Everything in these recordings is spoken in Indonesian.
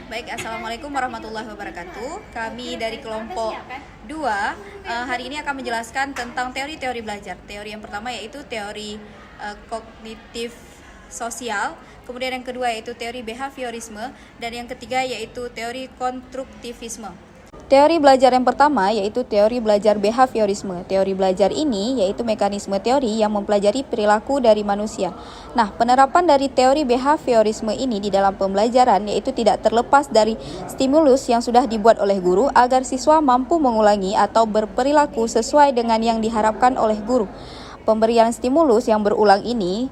Baik, Assalamualaikum warahmatullahi wabarakatuh. Kami dari kelompok 2 hari ini akan menjelaskan tentang teori-teori belajar. Teori yang pertama yaitu teori kognitif sosial, kemudian yang kedua yaitu teori behaviorisme, dan yang ketiga yaitu teori konstruktivisme. Teori belajar yang pertama yaitu teori belajar behaviorisme. Teori belajar ini yaitu mekanisme teori yang mempelajari perilaku dari manusia. Nah, penerapan dari teori behaviorisme ini di dalam pembelajaran yaitu tidak terlepas dari stimulus yang sudah dibuat oleh guru agar siswa mampu mengulangi atau berperilaku sesuai dengan yang diharapkan oleh guru. Pemberian stimulus yang berulang ini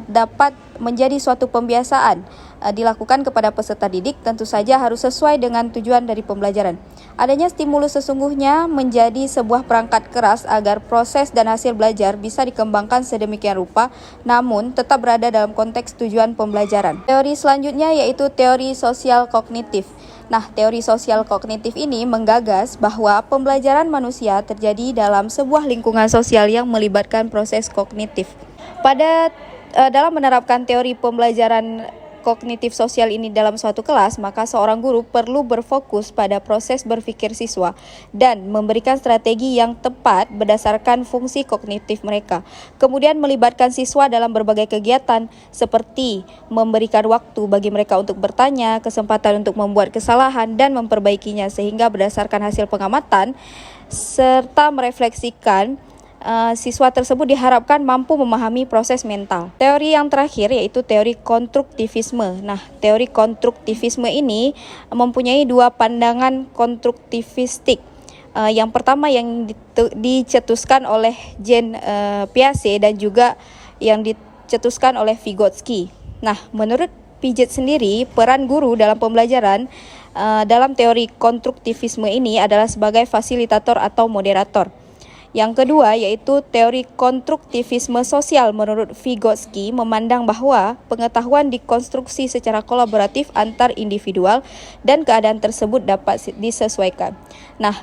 dapat menjadi suatu pembiasaan dilakukan kepada peserta didik, tentu saja harus sesuai dengan tujuan dari pembelajaran. Adanya stimulus sesungguhnya menjadi sebuah perangkat keras agar proses dan hasil belajar bisa dikembangkan sedemikian rupa, namun tetap berada dalam konteks tujuan pembelajaran. Teori selanjutnya yaitu teori sosial kognitif. Nah, teori sosial kognitif ini menggagas bahwa pembelajaran manusia terjadi dalam sebuah lingkungan sosial yang melibatkan proses kognitif. Dalam menerapkan teori pembelajaran kognitif sosial ini dalam suatu kelas, maka seorang guru perlu berfokus pada proses berpikir siswa dan memberikan strategi yang tepat berdasarkan fungsi kognitif mereka. Kemudian melibatkan siswa dalam berbagai kegiatan seperti memberikan waktu bagi mereka untuk bertanya, kesempatan untuk membuat kesalahan dan memperbaikinya, sehingga berdasarkan hasil pengamatan serta merefleksikan siswa tersebut diharapkan mampu memahami proses mental. Teori yang terakhir yaitu teori konstruktivisme. Nah, teori konstruktivisme ini mempunyai dua pandangan konstruktivistik. Yang pertama yang dicetuskan oleh Jean Piaget dan juga yang dicetuskan oleh Vygotsky. Nah, menurut Piaget sendiri, peran guru dalam pembelajaran dalam teori konstruktivisme ini adalah sebagai fasilitator atau moderator. Yang kedua yaitu teori konstruktivisme sosial. Menurut Vygotsky memandang bahwa pengetahuan dikonstruksi secara kolaboratif antar individual dan keadaan tersebut dapat disesuaikan. Nah,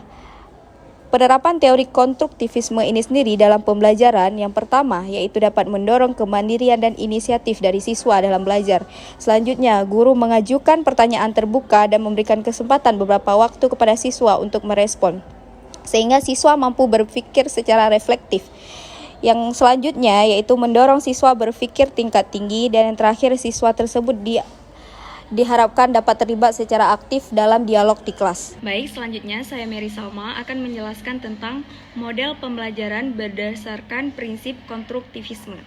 penerapan teori konstruktivisme ini sendiri dalam pembelajaran yang pertama yaitu dapat mendorong kemandirian dan inisiatif dari siswa dalam belajar. Selanjutnya, guru mengajukan pertanyaan terbuka dan memberikan kesempatan beberapa waktu kepada siswa untuk merespon, sehingga siswa mampu berpikir secara reflektif. Yang selanjutnya yaitu mendorong siswa berpikir tingkat tinggi, dan yang terakhir siswa tersebut diharapkan dapat terlibat secara aktif dalam dialog di kelas. Baik, selanjutnya saya Mary Salma akan menjelaskan tentang model pembelajaran berdasarkan prinsip konstruktivisme.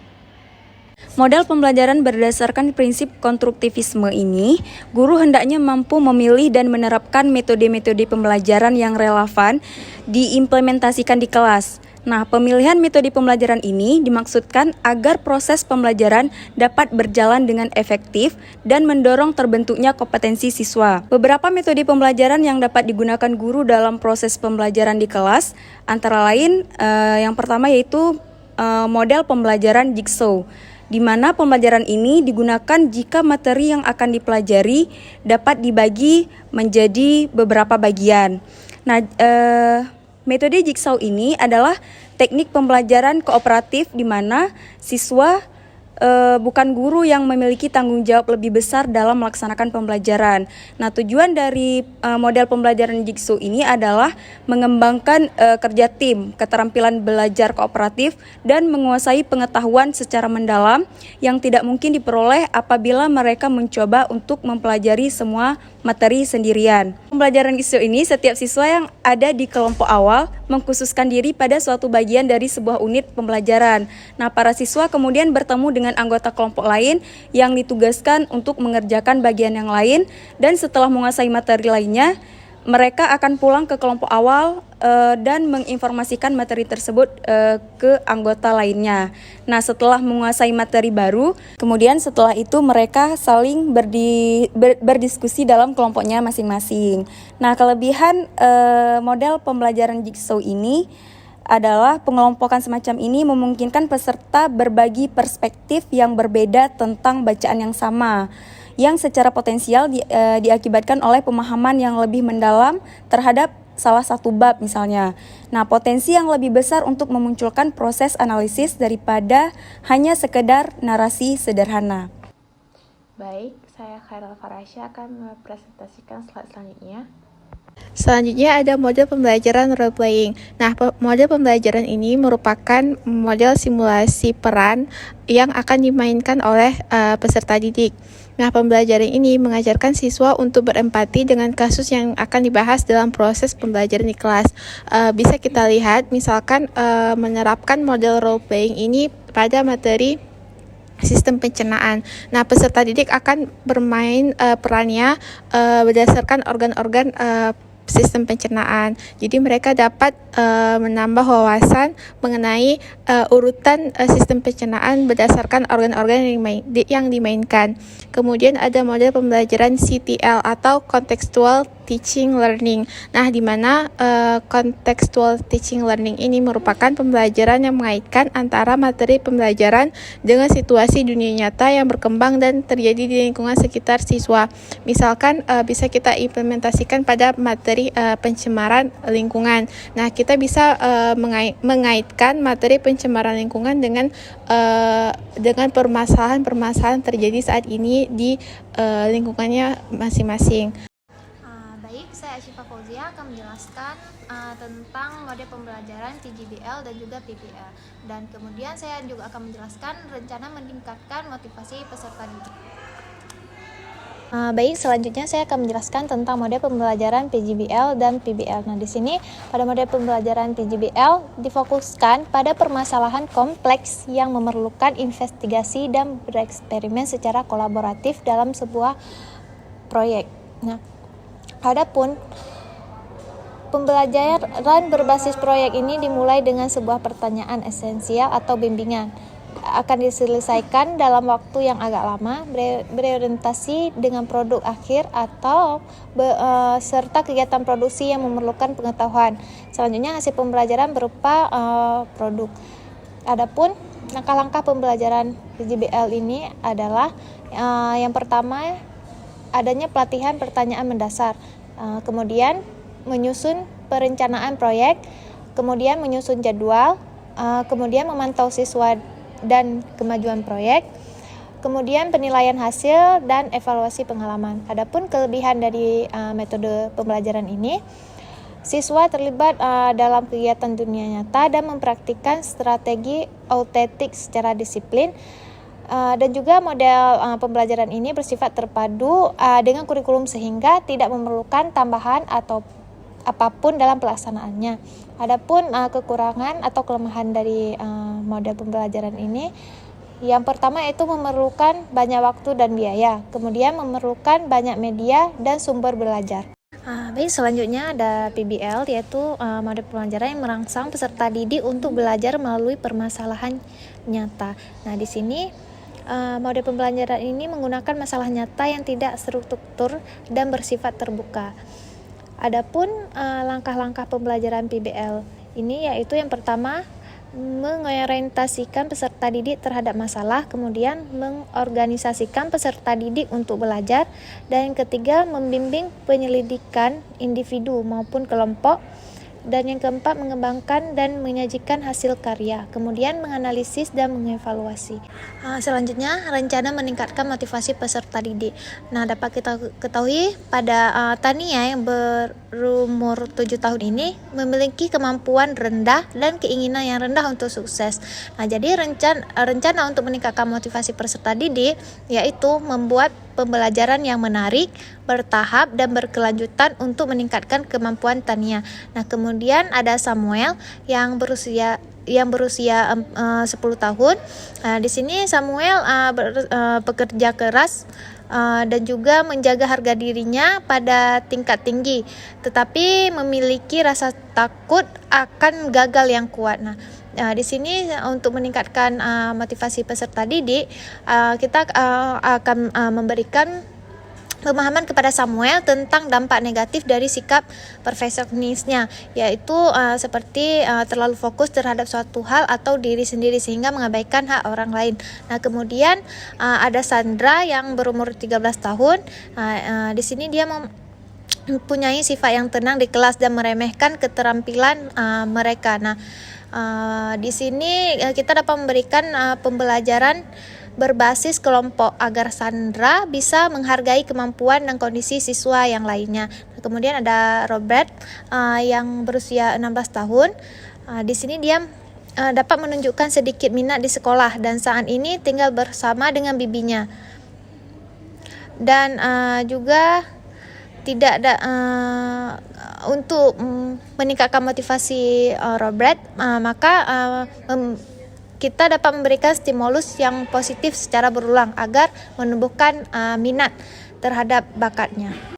Model pembelajaran berdasarkan prinsip konstruktivisme ini, guru hendaknya mampu memilih dan menerapkan metode-metode pembelajaran yang relevan diimplementasikan di kelas. Nah, pemilihan metode pembelajaran ini dimaksudkan agar proses pembelajaran dapat berjalan dengan efektif dan mendorong terbentuknya kompetensi siswa. Beberapa metode pembelajaran yang dapat digunakan guru dalam proses pembelajaran di kelas, antara lain yang pertama yaitu model pembelajaran jigsaw, di mana pembelajaran ini digunakan jika materi yang akan dipelajari dapat dibagi menjadi beberapa bagian. Nah, metode jigsaw ini adalah teknik pembelajaran kooperatif di mana siswa bukan guru yang memiliki tanggung jawab lebih besar dalam melaksanakan pembelajaran. Nah, tujuan dari model pembelajaran jigsaw ini adalah mengembangkan kerja tim, keterampilan belajar kooperatif, dan menguasai pengetahuan secara mendalam yang tidak mungkin diperoleh apabila mereka mencoba untuk mempelajari semua materi sendirian. Pembelajaran jigsaw ini, setiap siswa yang ada di kelompok awal mengkhususkan diri pada suatu bagian dari sebuah unit pembelajaran. Nah, para siswa kemudian bertemu dengan anggota kelompok lain yang ditugaskan untuk mengerjakan bagian yang lain, dan setelah menguasai materi lainnya, mereka akan pulang ke kelompok awal dan menginformasikan materi tersebut ke anggota lainnya. Nah, setelah menguasai materi baru, kemudian setelah itu mereka saling berdiskusi dalam kelompoknya masing-masing. Nah, kelebihan model pembelajaran jigsaw ini adalah pengelompokan semacam ini memungkinkan peserta berbagi perspektif yang berbeda tentang bacaan yang sama, yang secara potensial diakibatkan oleh pemahaman yang lebih mendalam terhadap salah satu bab misalnya. Nah, potensi yang lebih besar untuk memunculkan proses analisis daripada hanya sekedar narasi sederhana. Baik, Saya Khairul Farasya akan mempresentasikan slide selanjutnya. Selanjutnya ada model pembelajaran role playing. Nah, model pembelajaran ini merupakan model simulasi peran yang akan dimainkan oleh peserta didik. Nah, pembelajaran ini mengajarkan siswa untuk berempati dengan kasus yang akan dibahas dalam proses pembelajaran di kelas. Bisa kita lihat, misalkan menerapkan model role playing ini pada materi sistem pencernaan. Nah, peserta didik akan bermain perannya berdasarkan organ-organ sistem pencernaan. Jadi mereka dapat menambah wawasan mengenai urutan sistem pencernaan berdasarkan organ-organ yang dimainkan. Kemudian ada model pembelajaran CTL atau Contextual Teaching Learning. Nah, di mana Contextual Teaching Learning ini merupakan pembelajaran yang mengaitkan antara materi pembelajaran dengan situasi dunia nyata yang berkembang dan terjadi di lingkungan sekitar siswa. Misalkan bisa kita implementasikan pada materi pencemaran lingkungan. Nah, kita bisa mengaitkan materi pencemaran lingkungan dengan permasalahan-permasalahan terjadi saat ini di lingkungannya masing-masing. Baik, saya Asyifa Fauzia akan menjelaskan tentang model pembelajaran TGBL dan juga PBL. Dan kemudian saya juga akan menjelaskan rencana meningkatkan motivasi peserta didik. Baik, selanjutnya saya akan menjelaskan tentang model pembelajaran PGBL dan PBL. Nah, di sini pada model pembelajaran PGBL difokuskan pada permasalahan kompleks yang memerlukan investigasi dan bereksperimen secara kolaboratif dalam sebuah proyek. Nah, adapun pembelajaran berbasis proyek ini dimulai dengan sebuah pertanyaan esensial atau bimbingan. Akan diselesaikan dalam waktu yang agak lama, berorientasi dengan produk akhir atau serta kegiatan produksi yang memerlukan pengetahuan. Selanjutnya hasil pembelajaran berupa produk. Adapun langkah-langkah pembelajaran PGBL ini adalah yang pertama adanya pelatihan pertanyaan mendasar, kemudian menyusun perencanaan proyek, kemudian menyusun jadwal, kemudian memantau siswa dan kemajuan proyek, kemudian penilaian hasil dan evaluasi pengalaman. Adapun kelebihan dari metode pembelajaran ini, siswa terlibat dalam kegiatan dunia nyata dan mempraktikkan strategi autentik secara disiplin. Dan juga model pembelajaran ini bersifat terpadu dengan kurikulum sehingga tidak memerlukan tambahan atau apapun dalam pelaksanaannya. Adapun kekurangan atau kelemahan dari model pembelajaran ini, yang pertama itu memerlukan banyak waktu dan biaya, kemudian memerlukan banyak media dan sumber belajar. Baik, selanjutnya ada PBL, yaitu model pembelajaran yang merangsang peserta didik untuk belajar melalui permasalahan nyata. Nah, di sini model pembelajaran ini menggunakan masalah nyata yang tidak struktur dan bersifat terbuka. Adapun langkah-langkah pembelajaran PBL ini yaitu yang pertama mengorientasikan peserta didik terhadap masalah, kemudian mengorganisasikan peserta didik untuk belajar, dan yang ketiga membimbing penyelidikan individu maupun kelompok, dan yang keempat mengembangkan dan menyajikan hasil karya, kemudian menganalisis dan mengevaluasi. Selanjutnya rencana meningkatkan motivasi peserta didik. Nah, dapat kita ketahui pada Tania yang berumur 7 tahun ini memiliki kemampuan rendah dan keinginan yang rendah untuk sukses. Nah, jadi rencana untuk meningkatkan motivasi peserta didik yaitu membuat pembelajaran yang menarik, bertahap, dan berkelanjutan untuk meningkatkan kemampuan Tania. Nah, kemudian ada Samuel yang berusia 10 tahun. Di sini Samuel bekerja keras dan juga menjaga harga dirinya pada tingkat tinggi, tetapi memiliki rasa takut akan gagal yang kuat. Nah, di sini untuk meningkatkan motivasi peserta didik, kita akan memberikan pemahaman kepada Samuel tentang dampak negatif dari sikap perfeksionisnya, yaitu seperti terlalu fokus terhadap suatu hal atau diri sendiri sehingga mengabaikan hak orang lain. Nah, kemudian ada Sandra yang berumur 13 tahun. Di sini dia mempunyai sifat yang tenang di kelas dan meremehkan keterampilan mereka. Nah, di sini kita dapat memberikan pembelajaran berbasis kelompok agar Sandra bisa menghargai kemampuan dan kondisi siswa yang lainnya. Kemudian ada Robert yang berusia 16 tahun. Di sini dia dapat menunjukkan sedikit minat di sekolah dan saat ini tinggal bersama dengan bibinya. Dan juga tidak ada untuk meningkatkan motivasi Robert, maka kita dapat memberikan stimulus yang positif secara berulang agar menumbuhkan minat terhadap bakatnya.